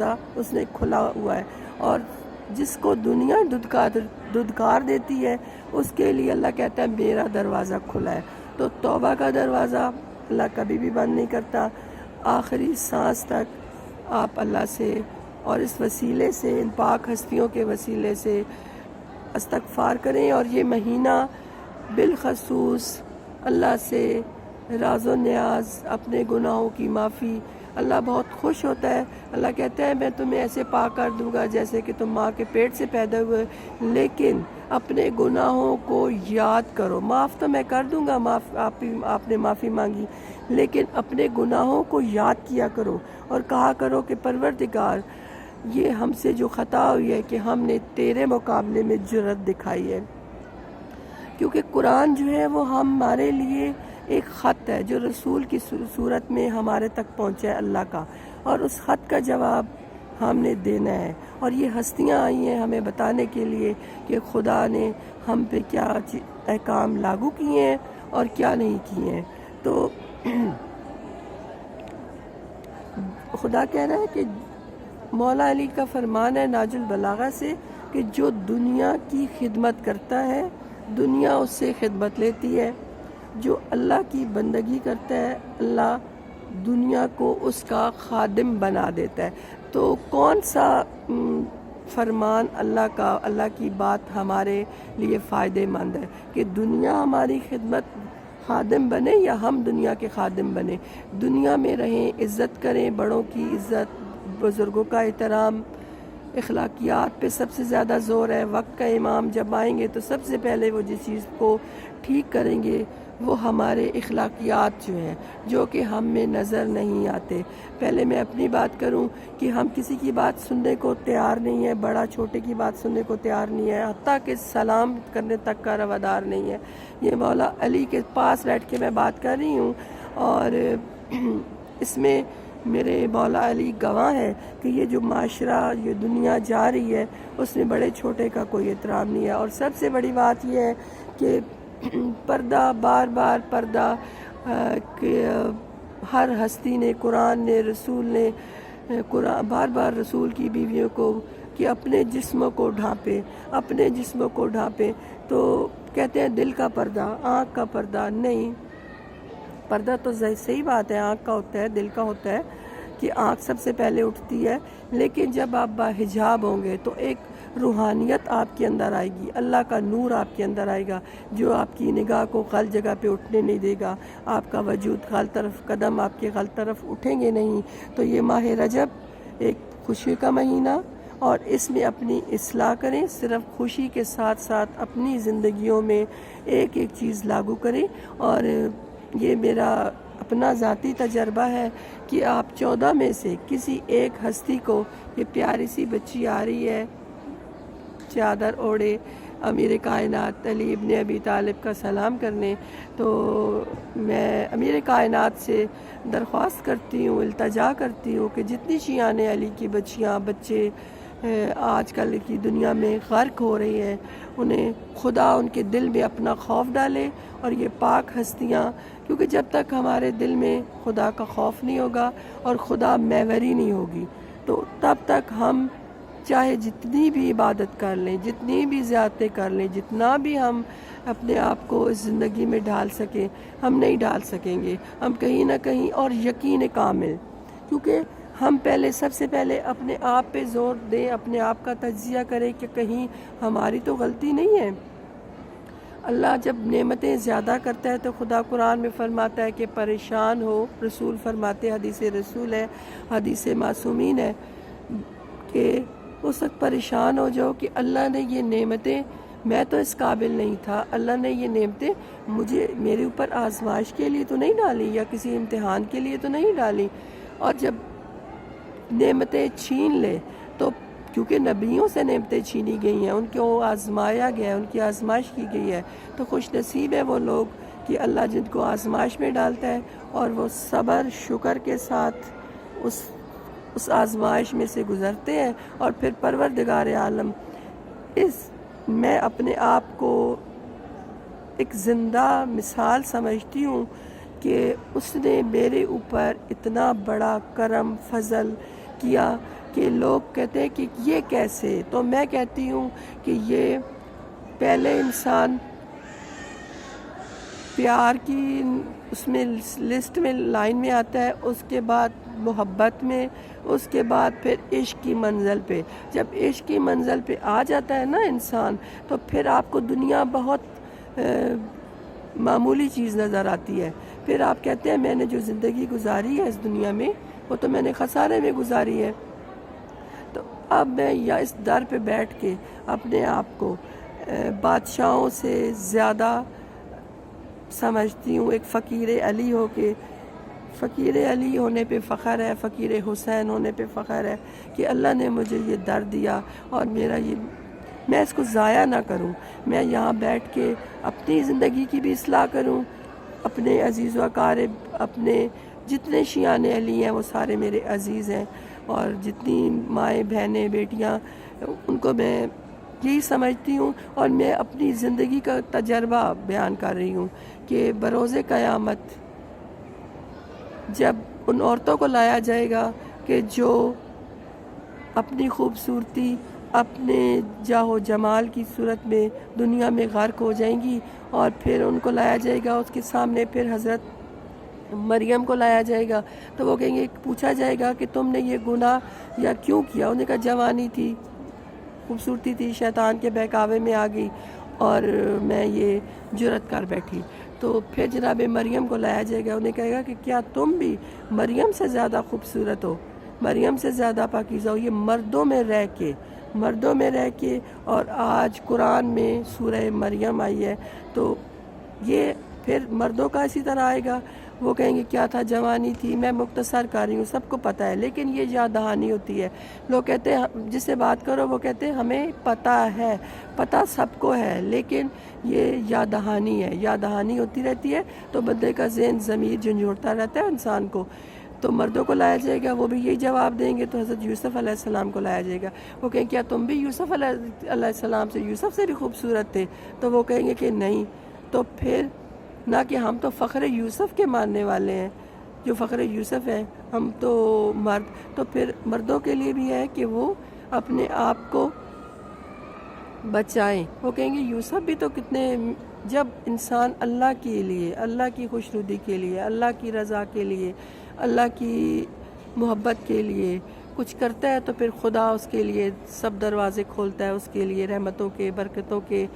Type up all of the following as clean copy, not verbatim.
اس نے کھلا ہوا ہے، اور جس کو دنیا دھدکار دیتی ہے اس کے لیے اللہ کہتا ہے میرا دروازہ کھلا ہے۔ تو توبہ کا دروازہ اللہ کبھی بھی بند نہیں کرتا، آخری سانس تک آپ اللہ سے اور اس وسیلے سے، ان پاک ہستیوں کے وسیلے سے استغفار کریں، اور یہ مہینہ بالخصوص اللہ سے راز و نیاز، اپنے گناہوں کی معافی، اللہ بہت خوش ہوتا ہے۔ اللہ کہتا ہے میں تمہیں ایسے پاک کر دوں گا جیسے کہ تم ماں کے پیٹ سے پیدا ہوئے، لیکن اپنے گناہوں کو یاد کرو۔ معاف تو میں کر دوں گا، آپ نے معافی مانگی، لیکن اپنے گناہوں کو یاد کیا کرو اور کہا کرو کہ پروردگار یہ ہم سے جو خطا ہوئی ہے کہ ہم نے تیرے مقابلے میں جرأت دکھائی ہے، کیونکہ قرآن جو ہے وہ ہمارے لیے ایک خط ہے جو رسول کی صورت میں ہمارے تک پہنچا ہے اللہ کا، اور اس خط کا جواب ہم نے دینا ہے۔ اور یہ ہستیاں آئی ہیں ہمیں بتانے کے لیے کہ خدا نے ہم پہ کیا احکام لاگو کیے ہیں اور کیا نہیں کیے ہیں۔ تو خدا کہہ رہا ہے کہ مولا علی کا فرمان ہے ناج البلاغہ سے کہ جو دنیا کی خدمت کرتا ہے دنیا اس سے خدمت لیتی ہے، جو اللہ کی بندگی کرتا ہے اللہ دنیا کو اس کا خادم بنا دیتا ہے۔ تو کون سا فرمان اللہ کا، اللہ کی بات ہمارے لیے فائدہ مند ہے کہ دنیا ہماری خدمت خادم بنے یا ہم دنیا کے خادم بنے؟ دنیا میں رہیں، عزت کریں، بڑوں کی عزت، بزرگوں کا احترام، اخلاقیات پہ سب سے زیادہ زور ہے۔ وقت کا امام جب آئیں گے تو سب سے پہلے وہ جس چیز کو ٹھیک کریں گے وہ ہمارے اخلاقیات جو ہیں، جو کہ ہم میں نظر نہیں آتے۔ پہلے میں اپنی بات کروں کہ ہم کسی کی بات سننے کو تیار نہیں ہے، بڑا چھوٹے کی بات سننے کو تیار نہیں ہے، حتیٰ کہ سلام کرنے تک کا روادار نہیں ہے۔ یہ مولا علی کے پاس بیٹھ کے میں بات کر رہی ہوں، اور اس میں میرے مولا علی گواہ ہے کہ یہ جو معاشرہ، یہ دنیا جا رہی ہے اس میں بڑے چھوٹے کا کوئی احترام نہیں ہے۔ اور سب سے بڑی بات یہ ہے کہ پردہ، بار بار پردہ، کہ ہر ہستی نے، قرآن نے، رسول نے بار بار رسول کی بیویوں کو کہ اپنے جسموں کو ڈھانپے، اپنے جسموں کو ڈھانپے۔ تو کہتے ہیں دل کا پردہ، آنکھ کا پردہ نہیں۔ پردہ تو صحیح بات ہے آنکھ کا ہوتا ہے، دل کا ہوتا ہے کہ آنکھ سب سے پہلے اٹھتی ہے، لیکن جب آپ باحجاب ہوں گے تو ایک روحانیت آپ کے اندر آئے گی، اللہ کا نور آپ کے اندر آئے گا جو آپ کی نگاہ کو غلط جگہ پہ اٹھنے نہیں دے گا، آپ کا وجود غلط طرف، قدم آپ کے غلط طرف اٹھیں گے نہیں۔ تو یہ ماہ رجب ایک خوشی کا مہینہ، اور اس میں اپنی اصلاح کریں، صرف خوشی کے ساتھ ساتھ اپنی زندگیوں میں ایک ایک چیز لاگو کریں۔ اور یہ میرا اپنا ذاتی تجربہ ہے کہ آپ 14 میں سے کسی ایک ہستی کو، یہ پیاری سی بچی آ رہی ہے چادر اوڑے امیر کائنات علی ابن ابی طالب کا سلام کرنے، تو میں امیر کائنات سے درخواست کرتی ہوں، التجا کرتی ہوں کہ جتنی شیعان علی کی بچیاں، بچے آج کل کی دنیا میں غرق ہو رہی ہیں، انہیں خدا ان کے دل میں اپنا خوف ڈالے، اور یہ پاک ہستیاں، کیونکہ جب تک ہمارے دل میں خدا کا خوف نہیں ہوگا اور خدا محوری نہیں ہوگی تو تب تک ہم چاہے جتنی بھی عبادت کر لیں، جتنی بھی زیادتیں کر لیں، جتنا بھی ہم اپنے آپ کو اس زندگی میں ڈال سکیں، ہم نہیں ڈال سکیں گے۔ ہم کہیں نہ کہیں، اور یقین کامل، کیونکہ ہم پہلے، سب سے پہلے اپنے آپ پہ زور دیں، اپنے آپ کا تجزیہ کریں کہ کہیں ہماری تو غلطی نہیں ہے۔ اللہ جب نعمتیں زیادہ کرتا ہے تو خدا قرآن میں فرماتا ہے کہ پریشان ہو، رسول فرماتے، حدیث رسول ہے، حدیث معصومین ہے کہ اس وقت پریشان ہو جاؤ کہ اللہ نے یہ نعمتیں، میں تو اس قابل نہیں تھا، اللہ نے یہ نعمتیں مجھے، میرے اوپر آزمائش کے لیے تو نہیں ڈالی، یا کسی امتحان کے لیے تو نہیں ڈالی۔ اور جب نعمتیں چھین لے تو، کیونکہ نبیوں سے نعمتیں چھینی گئی ہیں، ان کو آزمایا گیا ہے، ان کی آزمائش کی گئی ہے، تو خوش نصیب ہے وہ لوگ کہ اللہ جن کو آزمائش میں ڈالتا ہے اور وہ صبر شکر کے ساتھ اس آزمائش میں سے گزرتے ہیں۔ اور پھر پروردگار عالم، میں اپنے آپ کو ایک زندہ مثال سمجھتی ہوں کہ اس نے میرے اوپر اتنا بڑا کرم فضل کیا کہ لوگ کہتے ہیں کہ یہ کیسے، تو میں کہتی ہوں کہ یہ پہلے انسان پیار کی اس میں لسٹ میں لائن میں آتا ہے، اس کے بعد محبت میں، اس کے بعد پھر عشق کی منزل پہ. جب عشق کی منزل پہ آ جاتا ہے نا انسان، تو پھر آپ کو دنیا بہت معمولی چیز نظر آتی ہے. پھر آپ کہتے ہیں میں نے جو زندگی گزاری ہے اس دنیا میں، وہ تو میں نے خسارے میں گزاری ہے. تو اب میں یا اس در پہ بیٹھ کے اپنے آپ کو بادشاہوں سے زیادہ سمجھتی ہوں. ایک فقیر علی ہو کے، فقیر علی ہونے پہ فخر ہے، فقیر حسین ہونے پہ فخر ہے کہ اللہ نے مجھے یہ در دیا، اور میں اس کو ضائع نہ کروں. میں یہاں بیٹھ کے اپنی زندگی کی بھی اصلاح کروں، اپنے عزیز و اقارب، اپنے جتنے شیعان علی ہیں وہ سارے میرے عزیز ہیں، اور جتنی مائیں بہنیں بیٹیاں ان کو میں یہی سمجھتی ہوں. اور میں اپنی زندگی کا تجربہ بیان کر رہی ہوں کہ بروز قیامت جب ان عورتوں کو لایا جائے گا کہ جو اپنی خوبصورتی، اپنے جاہ و جمال کی صورت میں دنیا میں غرق ہو جائیں گی، اور پھر ان کو لایا جائے گا اس کے سامنے، پھر حضرت مریم کو لایا جائے گا، تو وہ کہیں گے، پوچھا جائے گا کہ تم نے یہ گناہ یا کیوں کیا؟ انہوں نے کہا جوانی تھی، خوبصورتی تھی، شیطان کے بہکاوے میں آ گئی اور میں یہ جرت کر بیٹھی. تو پھر جناب مریم کو لایا جائے گا، انہیں کہے گا کہ کیا تم بھی مریم سے زیادہ خوبصورت ہو، مریم سے زیادہ پاکیزہ ہو؟ یہ مردوں میں رہ کے اور آج قرآن میں سورہ مریم آئی ہے، تو یہ پھر مردوں کا اسی طرح آئے گا. وہ کہیں گے کیا تھا، جوانی تھی. میں مختصر کر رہی ہوں، سب کو پتہ ہے، لیکن یہ یاد دہانی ہوتی ہے. لوگ کہتے ہیں جس سے بات کرو وہ کہتے ہیں ہمیں پتہ ہے، پتہ سب کو ہے، لیکن یہ یاد دہانی ہوتی رہتی ہے. تو بندے کا ذہن ضمیر جھنجھوڑتا رہتا ہے انسان کو. تو مردوں کو لایا جائے گا، وہ بھی یہی جواب دیں گے. تو حضرت یوسف علیہ السلام کو لایا جائے گا، وہ کہیں کیا تم بھی یوسف علیہ السلام سے، یوسف سے بھی خوبصورت تھے؟ تو وہ کہیں گے کہ نہیں. تو پھر نہ کہ ہم تو فخر یوسف کے ماننے والے ہیں، جو فخر یوسف ہے، ہم تو مرد. تو پھر مردوں کے لیے بھی ہے کہ وہ اپنے آپ کو بچائیں. وہ کہیں گے یوسف بھی تو کتنے، جب انسان اللہ کے لیے، اللہ کی خوشنودی کے لیے، اللہ کی رضا کے لیے، اللہ کی محبت کے لیے کچھ کرتا ہے، تو پھر خدا اس کے لیے سب دروازے کھولتا ہے، اس کے لیے رحمتوں کے، برکتوں کے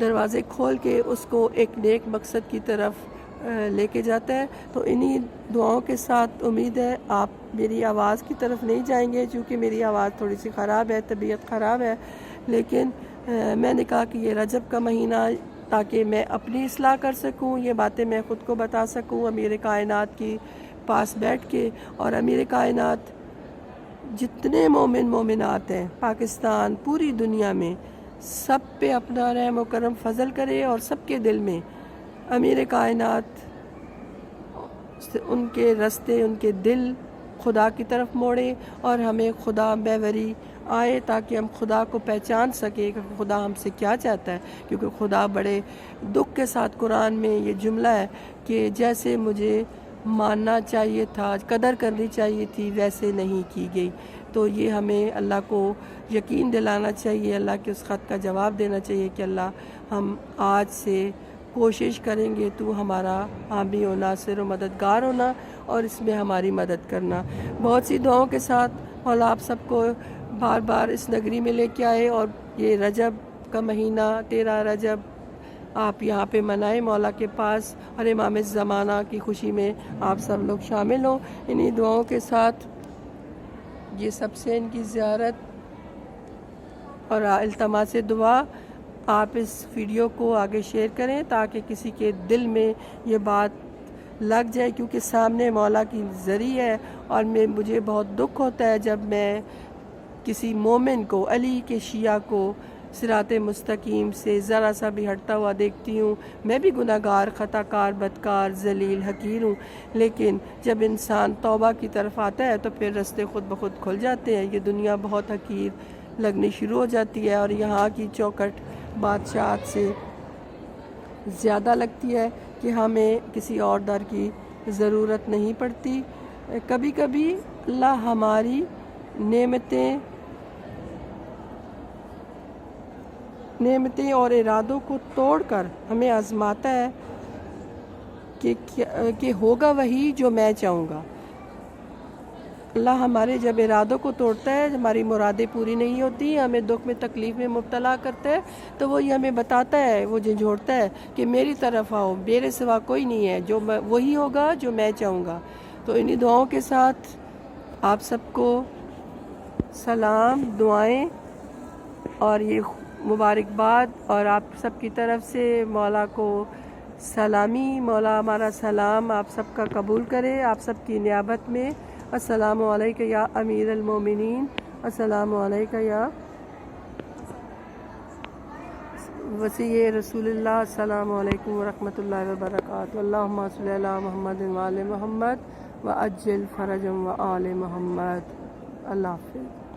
دروازے کھول کے اس کو ایک نیک مقصد کی طرف لے کے جاتا ہے. تو انہی دعاؤں کے ساتھ امید ہے آپ میری آواز کی طرف نہیں جائیں گے، چونکہ میری آواز تھوڑی سی خراب ہے، طبیعت خراب ہے. لیکن میں نے کہا کہ یہ رجب کا مہینہ، تاکہ میں اپنی اصلاح کر سکوں، یہ باتیں میں خود کو بتا سکوں امیر کائنات کی پاس بیٹھ کے. اور امیر کائنات جتنے مومنات ہیں پاکستان، پوری دنیا میں، سب پہ اپنا رحم و کرم فضل کرے، اور سب کے دل میں امیر کائنات ان کے رستے، ان کے دل خدا کی طرف موڑے، اور ہمیں خدا بیوری آئے تاکہ ہم خدا کو پہچان سکیں کہ خدا ہم سے کیا چاہتا ہے. کیونکہ خدا بڑے دکھ کے ساتھ قرآن میں یہ جملہ ہے کہ جیسے مجھے ماننا چاہیے تھا، قدر کرنی چاہیے تھی، ویسے نہیں کی گئی. تو یہ ہمیں اللہ کو یقین دلانا چاہیے، اللہ کے اس خط کا جواب دینا چاہیے کہ اللہ ہم آج سے کوشش کریں گے تو ہمارا حامی و ناصر و مددگار ہونا، اور اس میں ہماری مدد کرنا. بہت سی دعاؤں کے ساتھ مولا آپ سب کو بار بار اس نگری میں لے کے آئے، اور یہ رجب کا مہینہ 13 رجب آپ یہاں پہ منائیں مولا کے پاس، اور امام زمانہ کی خوشی میں آپ سب لوگ شامل ہوں. انہی دعاؤں کے ساتھ یہ سب سے ان کی زیارت اور التماس دعا، آپ اس ویڈیو کو آگے شیئر کریں تاکہ کسی کے دل میں یہ بات لگ جائے، کیونکہ سامنے مولا کی ذریعہ ہے. اور مجھے بہت دکھ ہوتا ہے جب میں کسی مومن کو، علی کے شیعہ کو صراط مستقیم سے ذرا سا بھی ہٹتا ہوا دیکھتی ہوں. میں بھی گناہ گار، خطا کار، بدکار، ذلیل، حقیر ہوں، لیکن جب انسان توبہ کی طرف آتا ہے تو پھر رستے خود بخود کھل جاتے ہیں. یہ دنیا بہت حقیر لگنی شروع ہو جاتی ہے، اور یہاں کی چوکٹ بادشاہت سے زیادہ لگتی ہے کہ ہمیں کسی اور در کی ضرورت نہیں پڑتی. کبھی کبھی اللہ ہماری نعمتیں اور ارادوں کو توڑ کر ہمیں آزماتا ہے کہ ہوگا وہی جو میں چاہوں گا۔ اللہ ہمارے جب ارادوں کو توڑتا ہے، ہماری مرادیں پوری نہیں ہوتی، ہمیں دکھ میں تکلیف میں مبتلا کرتا ہے، تو وہی ہمیں بتاتا ہے، وہ جھنجھوڑتا ہے کہ میری طرف آؤ، میرے سوا کوئی نہیں ہے، وہی ہوگا جو میں چاہوں گا۔ تو انہی دعاؤں کے ساتھ آپ سب کو سلام، دعائیں اور یہ مبارکباد، اور آپ سب کی طرف سے مولا کو سلامی۔ مولا ہمارا سلام آپ سب کا قبول کرے، آپ سب کی نیابت میں۔ السلام علیکم یا امیر المومنین، السلام علیکم یا وصی رسول اللہ، السلام علیکم ورحمۃ اللہ وبرکاتہ۔ اللہم صلی علی محمد وآل محمد وعجل فرجهم وآل محمد۔ اللہ حافظ۔